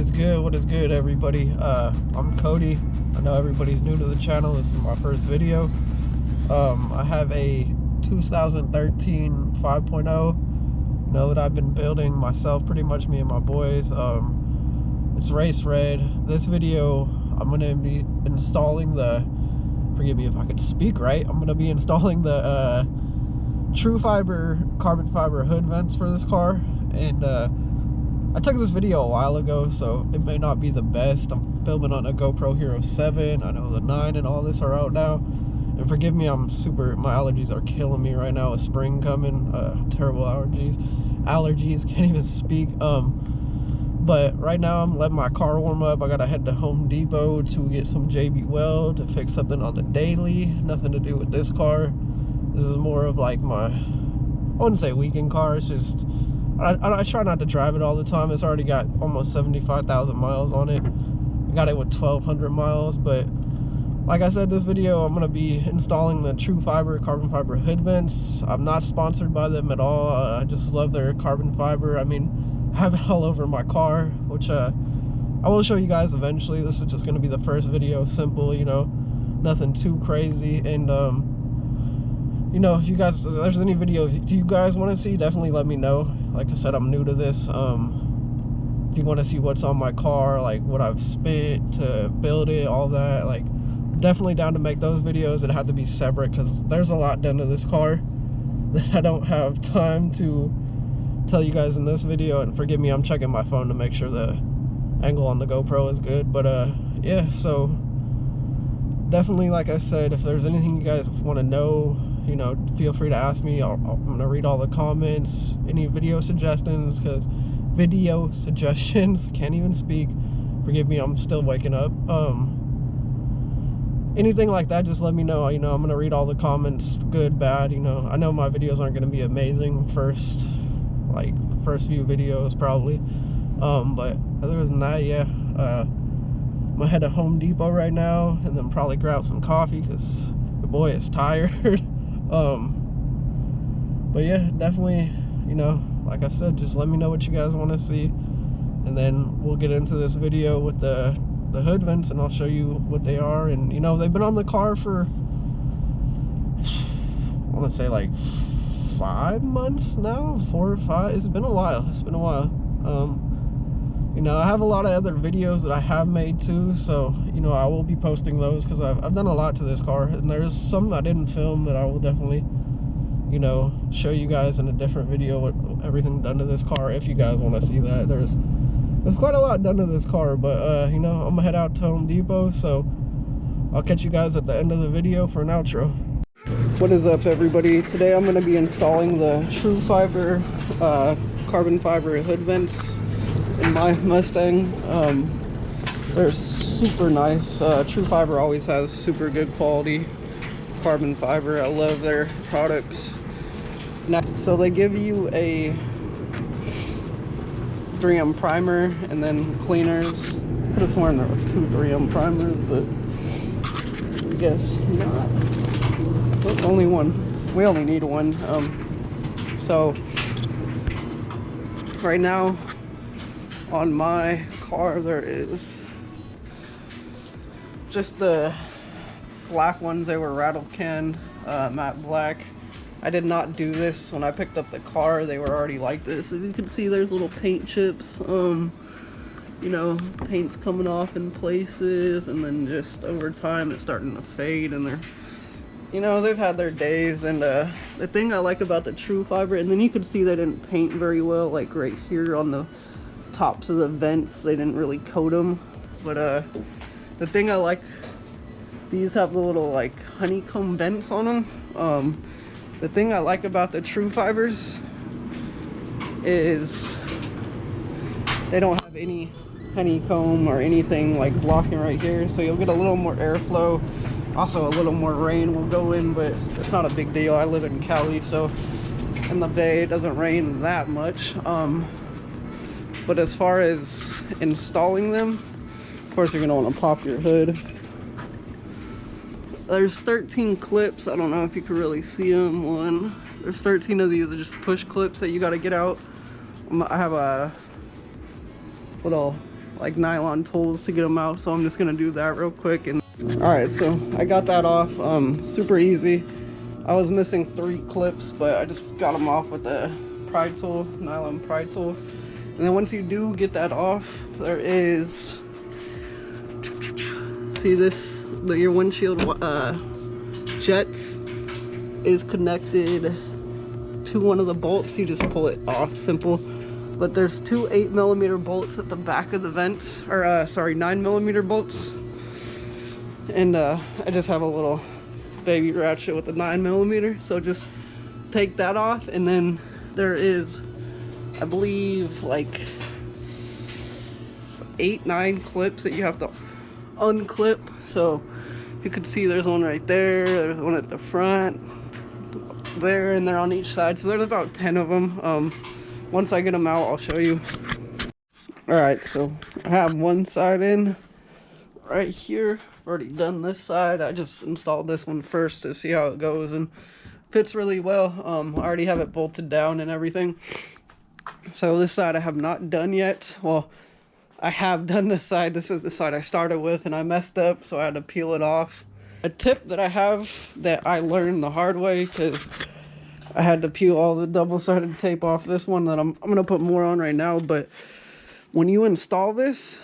What is good, everybody? I'm Cody. I know everybody's new to the channel. This is my first video. I have a 2013 5.0, you know, that I've been building myself, pretty much me and my boys. It's race red. This video, I'm gonna be installing the, forgive me if I could speak right, I'm gonna be installing the true fiber carbon fiber hood vents for this car. And I took this video a while ago, so it may not be the best. I'm filming on a GoPro Hero 7. I know the 9 and all this are out now. And forgive me, my allergies are killing me right now with spring coming. Terrible allergies, can't even speak. But right now I'm letting my car warm up. I gotta head to Home Depot to get some JB Weld to fix something on the daily. Nothing to do with this car. This is more of like my, I wouldn't say weekend car, it's just, I try not to drive it all the time. It's already got almost 75,000 miles on it. I got it with 1,200 miles, but like I said, this video, I'm going to be installing the True Fiber carbon fiber hood vents. I'm not sponsored by them at all. I just love their carbon fiber. I mean, I have it all over my car, which I will show you guys eventually. This is just going to be the first video, simple, you know, nothing too crazy. And you know, if there's any videos do you guys want to see, definitely let me know. Like I said, I'm new to this. If you want to see what's on my car, like what I've spent to build it, all that, like, definitely down to make those videos. It had to be separate because there's a lot done to this car that I don't have time to tell you guys in this video. And forgive me, I'm checking my phone to make sure the angle on the GoPro is good. But yeah, so definitely, like I said, if there's anything you guys want to know, you know, feel free to ask me. I'm gonna read all the comments, any video suggestions, because can't even speak, forgive me, I'm still waking up. Anything like that, just let me know. You know, I'm gonna read all the comments, good, bad. You know, I know my videos aren't gonna be amazing first few videos probably, but other than that, yeah, I'm gonna head to Home Depot right now and then probably grab some coffee because the boy is tired. But yeah, definitely, you know, like I said, just let me know what you guys want to see, and then we'll get into this video with the hood vents, and I'll show you what they are. And you know, they've been on the car for, I want to say like 5 months now, 4 or 5. It's been a while. You know, I have a lot of other videos that I have made too, so you know, I will be posting those because I've done a lot to this car, and there's some I didn't film that I will definitely, you know, show you guys in a different video what everything done to this car if you guys want to see that. There's quite a lot done to this car, but you know, I'm gonna head out to Home Depot, so I'll catch you guys at the end of the video for an outro. What is up, everybody? Today I'm gonna be installing the True Fiber carbon fiber hood vents in my Mustang. They're super nice. True Fiber always has super good quality carbon fiber. I love their products. Now, so they give you a 3M primer and then cleaners. Could have sworn there was 2 3M primers, but I guess not. Oh, only one. We only need one. So right now on my car there is just the black ones. They were rattle can matte black. I did not do this when I picked up the car. They were already like this. As you can see, there's little paint chips. You know, paint's coming off in places, and then just over time it's starting to fade, and they're, you know, they've had their days. And the thing I like about the True Fiber, and then you can see they didn't paint very well, like right here on the tops of the vents, they didn't really coat them. But the thing I like, these have the little like honeycomb vents on them. The thing I like about the True Fibers is they don't have any honeycomb or anything like blocking right here, so you'll get a little more airflow. Also a little more rain will go in, but it's not a big deal. I live in Cali, so in the Bay it doesn't rain that much. But as far as installing them, of course you're gonna want to pop your hood. There's 13 clips. I don't know if you can really see them. There's 13 of these are just push clips that you got to get out. I have a little like nylon tools to get them out, so I'm just gonna do that real quick. And all right, so I got that off. Super easy. I was missing 3 clips, but I just got them off with the pry tool, nylon pry tool. And then once you do get that off, there is, see this, your windshield jets is connected to one of the bolts. You just pull it off, simple. But there's 2 8mm bolts at the back of the vents, or sorry, 9mm bolts. And I just have a little baby ratchet with a 9mm, so just take that off. And then there is, I believe, like 8-9 clips that you have to unclip. So you can see there's one right there, there's one at the front there, and they're on each side, so there's about 10 of them. Once I get them out, I'll show you. All right, so I have one side in right here. I've already done this side. I just installed this one first to see how it goes, and fits really well. I already have it bolted down and everything. So this side I have not done yet. Well, I have done this side. This is the side I started with, and I messed up, so I had to peel it off. A tip that I have that I learned the hard way, because I had to peel all the double-sided tape off this one that I'm gonna put more on right now. But when you install this,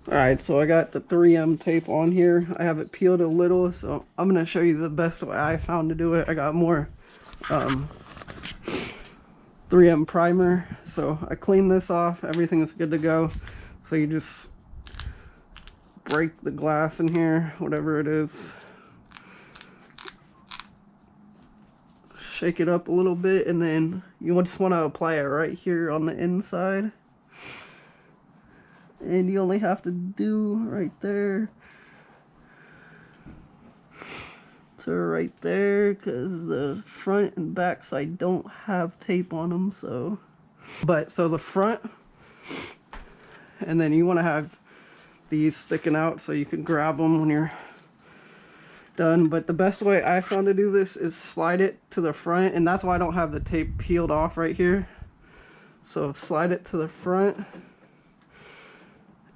all right, so I got the 3M tape on here. I have it peeled a little, so I'm gonna show you the best way I found to do it. I got more 3M primer, so I cleaned this off. Everything is good to go. So you just break the glass in here, whatever it is, shake it up a little bit, and then you just want to apply it right here on the inside. And you only have to do right there to right there, because the front and back side don't have tape on them. So the front, and then you want to have these sticking out so you can grab them when you're done. But the best way I found to do this is slide it to the front, and that's why I don't have the tape peeled off right here. So slide it to the front,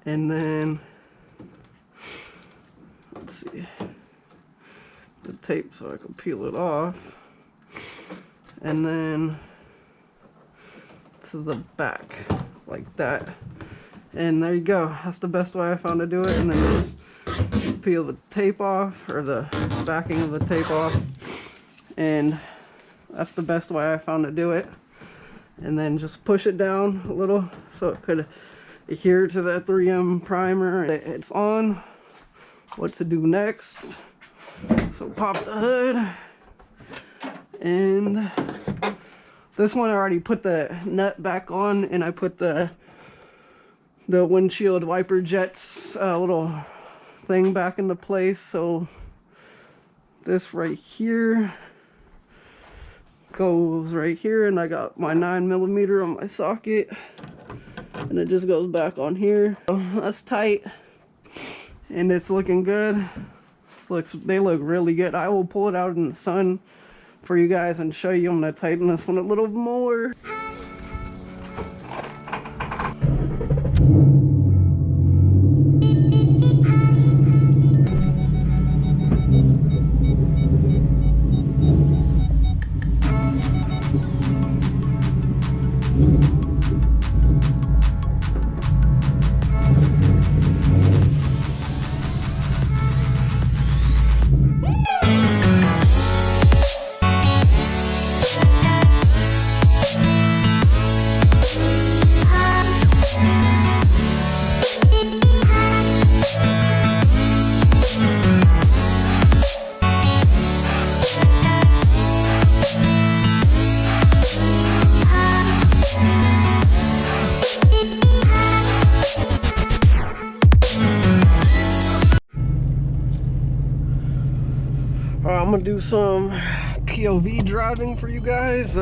and then let's see, the tape so I can peel it off, and then to the back like that. And there you go. That's the best way I found to do it. And then just peel the tape off, or the backing of the tape off, and that's the best way I found to do it. And then just push it down a little so it could adhere to that 3M primer. It's on. What to do next? So pop the hood, and this one I already put the nut back on, and I put the windshield wiper jets little thing back into place. So this right here goes right here, and I got my 9mm on my socket, and it just goes back on here. So that's tight, and it's looking good. They look really good. I will pull it out in the sun for you guys and show you. I'm gonna tighten this one a little more. I'm gonna do some POV driving for you guys.